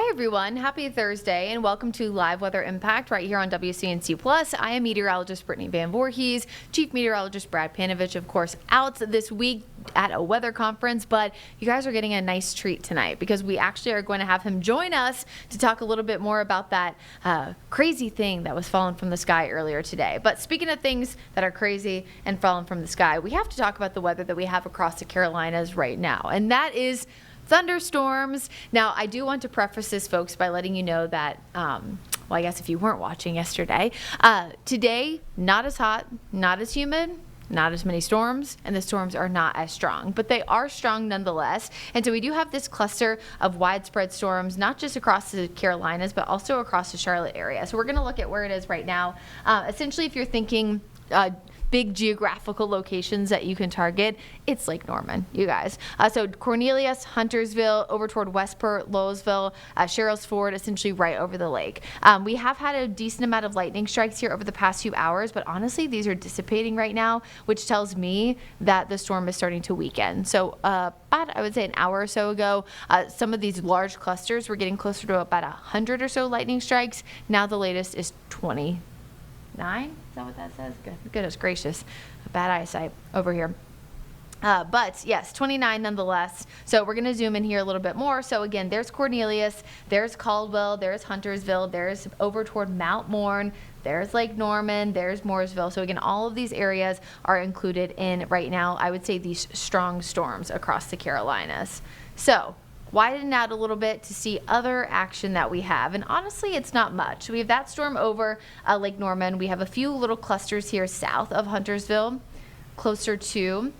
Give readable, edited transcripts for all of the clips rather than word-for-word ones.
everyone, happy Thursday and welcome to Live Weather Impact right here on WCNC Plus. I am meteorologist Brittany Van Voorhees, Chief Meteorologist Brad Panovich, of course, out this week at a weather conference, but you guys are getting a nice treat tonight because we actually are going to have him join us to talk a little bit more about that crazy thing that was falling from the sky earlier today. But speaking of things that are crazy and falling from the sky, we have to talk about the weather that we have across the Carolinas right now, and that is thunderstorms. Now, I do want to preface this, folks, by letting you know that, well, I guess if you weren't watching yesterday, today, not as hot, not as humid, not as many storms, and the storms are not as strong, but they are strong nonetheless. And so we do have this cluster of widespread storms, not just across the Carolinas, but also across the Charlotte area. So we're going to look at where it is right now. Essentially, if you're thinking big geographical locations that you can target, it's Lake Norman, you guys. So Cornelius, Huntersville, over toward Westport, Lowellsville, Sherrills Ford, essentially right over the lake. We have had a decent amount of lightning strikes here over the past few hours, but honestly, these are dissipating right now, which tells me that the storm is starting to weaken. So about, I would say, an hour or so ago, some of these large clusters were getting closer to about 100 or so lightning strikes. Now the latest is 29. Is that what that says? Goodness gracious. Bad eyesight over here. But yes, 29 nonetheless. So we're going to zoom in here a little bit more. So again, there's Cornelius, there's Caldwell, there's Huntersville, there's over toward Mount Morn, there's Lake Norman, there's Mooresville. So again, all of these areas are included in right now, I would say, these strong storms across the Carolinas. So widen out a little bit to see other action that we have. And honestly, it's not much. We have that storm over Lake Norman. We have a few little clusters here south of Huntersville, closer to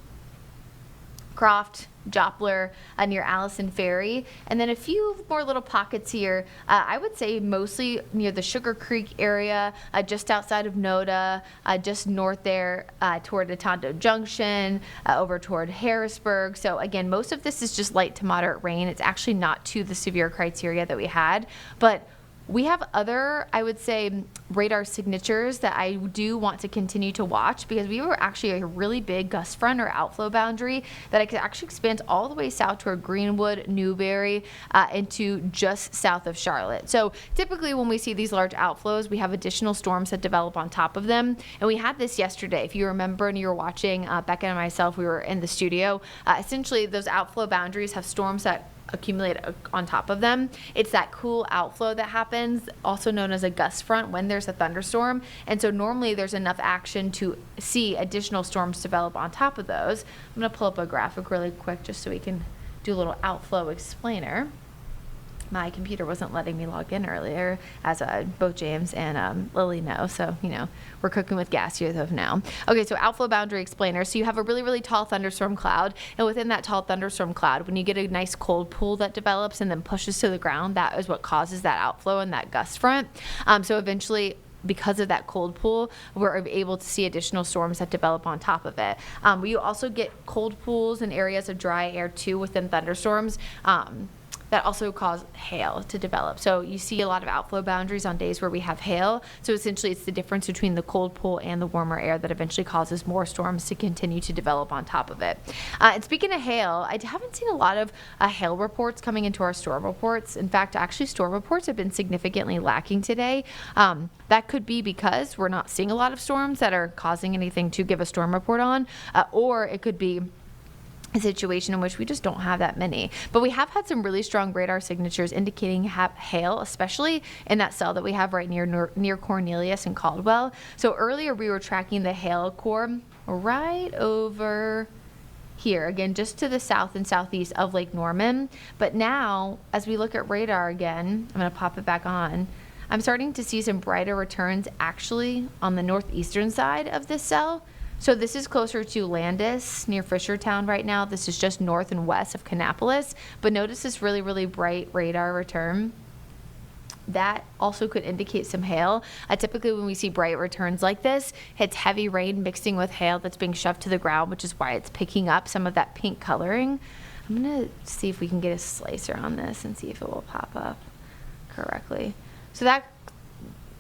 Croft, Joplin, near Allison Ferry, and then a few more little pockets here. I would say mostly near the Sugar Creek area, just outside of Noda, just north there toward Atondo Junction, over toward Harrisburg. So again, most of this is just light to moderate rain. It's actually not to the severe criteria that we had, but we have other, I would say, radar signatures that I do want to continue to watch because we were actually a really big gust front or outflow boundary that I could actually expand all the way south toward Greenwood, Newberry, into just south of Charlotte. So typically when we see these large outflows, we have additional storms that develop on top of them. And we had this yesterday. If you remember and you were watching, Becca and myself, we were in the studio. Essentially, those outflow boundaries have storms that accumulate on top of them. It's that cool outflow that happens, also known as a gust front, when there's a thunderstorm. And so normally there's enough action to see additional storms develop on top of those. I'm going to pull up a graphic really quick just so we can do a little outflow explainer. My computer wasn't letting me log in earlier, as both James and Lily know. So, we're cooking with gas here though now. Okay, so outflow boundary explainer. So you have a really, really tall thunderstorm cloud. And within that tall thunderstorm cloud, when you get a nice cold pool that develops and then pushes to the ground, that is what causes that outflow and that gust front. So eventually, because of that cold pool, we're able to see additional storms that develop on top of it. We also get cold pools and areas of dry air too within thunderstorms. That also cause hail to develop. So you see a lot of outflow boundaries on days where we have hail. So essentially it's the difference between the cold pool and the warmer air that eventually causes more storms to continue to develop on top of it. And speaking of hail, I haven't seen a lot of hail reports coming into our storm reports. In fact, actually storm reports have been significantly lacking today. That could be because we're not seeing a lot of storms that are causing anything to give a storm report on, or it could be a situation in which we just don't have that many. But we have had some really strong radar signatures indicating hail, especially in that cell that we have right near Cornelius and Caldwell. So earlier we were tracking the hail core right over here, again, just to the south and southeast of Lake Norman. But now, as we look at radar again, I'm going to pop it back on, I'm starting to see some brighter returns actually on the northeastern side of this cell. So this is closer to Landis near Fishertown right now. This is just north and west of Kannapolis. But notice this really, really bright radar return. That also could indicate some hail. Typically when we see bright returns like this, it's heavy rain mixing with hail that's being shoved to the ground, which is why it's picking up some of that pink coloring. I'm going to see if we can get a slicer on this and see if it will pop up correctly. So that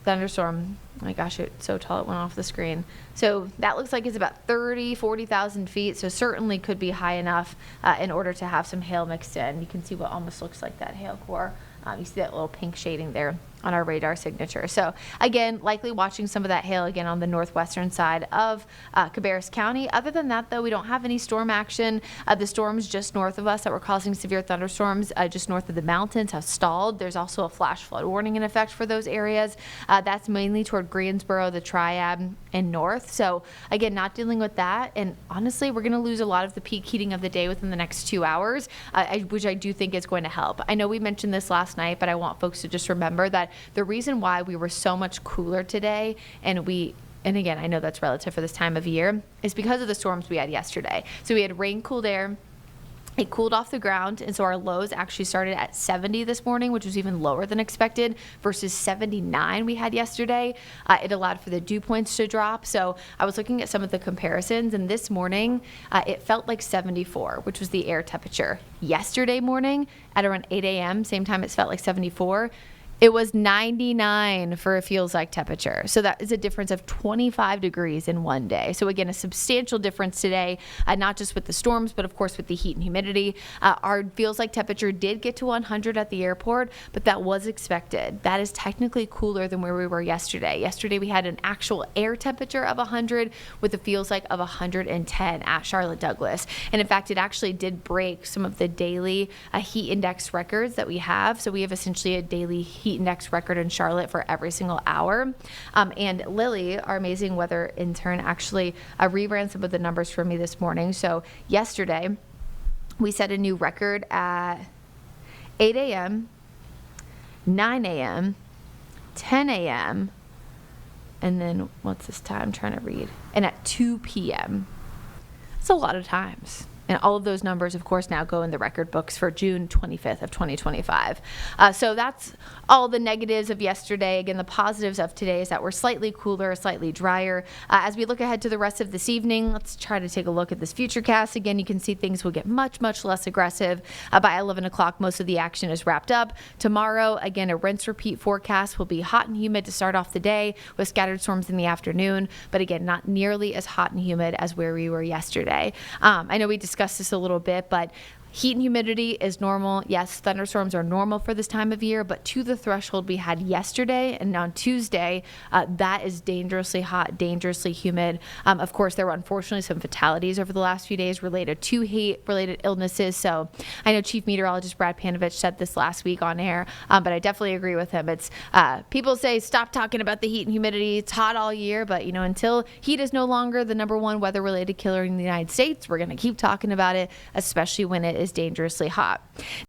thunderstorm, oh my gosh, it's so tall it went off the screen. So that looks like it's about 40,000 feet, so certainly could be high enough in order to have some hail mixed in. You can see what almost looks like that hail core You see that little pink shading there on our radar signature. So again, likely watching some of that hail again on the northwestern side of Cabarrus County. Other than that, though, we don't have any storm action. The storms just north of us that were causing severe thunderstorms just north of the mountains have stalled. There's also a flash flood warning in effect for those areas. That's mainly toward Greensboro, the Triad, and north. So again, not dealing with that. And honestly, we're going to lose a lot of the peak heating of the day within the next 2 hours, which I do think is going to help. I know we mentioned this last night, but I want folks to just remember that the reason why we were so much cooler today, and again, I know that's relative for this time of year, is because of the storms we had yesterday. So we had rain, cooled air. It cooled off the ground, and so our lows actually started at 70 this morning, which was even lower than expected, versus 79 we had yesterday. It allowed for the dew points to drop. So I was looking at some of the comparisons, and this morning it felt like 74, which was the air temperature. Yesterday morning at around 8 a.m., same time it felt like 74. It was 99 for a feels like temperature. So that is a difference of 25 degrees in one day. So again, a substantial difference today, not just with the storms, but of course with the heat and humidity. Our feels like temperature did get to 100 at the airport, but that was expected. That is technically cooler than where we were yesterday. Yesterday we had an actual air temperature of 100 with a feels like of 110 at Charlotte Douglas. And in fact, it actually did break some of the daily heat index records that we have. So we have essentially a daily heat index record in Charlotte for every single hour. And Lily, our amazing weather intern, actually reran some of the numbers for me this morning. So yesterday, we set a new record at 8 a.m., 9 a.m., 10 a.m., and then what's this time? I'm trying to read. And at 2 p.m. That's a lot of times. And all of those numbers, of course, now go in the record books for June 25th of 2025. So that's all the negatives of yesterday. Again, the positives of today is that we're slightly cooler, slightly drier. As we look ahead to the rest of this evening, let's try to take a look at this futurecast. Again, you can see things will get much, much less aggressive. By 11 o'clock, most of the action is wrapped up. Tomorrow, again, a rinse-repeat forecast will be hot and humid to start off the day with scattered storms in the afternoon. But again, not nearly as hot and humid as where we were yesterday. I know we discussed this a little bit, but heat and humidity is normal. Yes, thunderstorms are normal for this time of year, but to the threshold we had yesterday and on Tuesday, that is dangerously hot, dangerously humid. Of course, there were unfortunately some fatalities over the last few days related to heat-related illnesses. So I know Chief Meteorologist Brad Panovich said this last week on air, but I definitely agree with him. It's people say stop talking about the heat and humidity. It's hot all year, but until heat is no longer the number one weather-related killer in the United States, we're going to keep talking about it, especially when it is dangerously hot.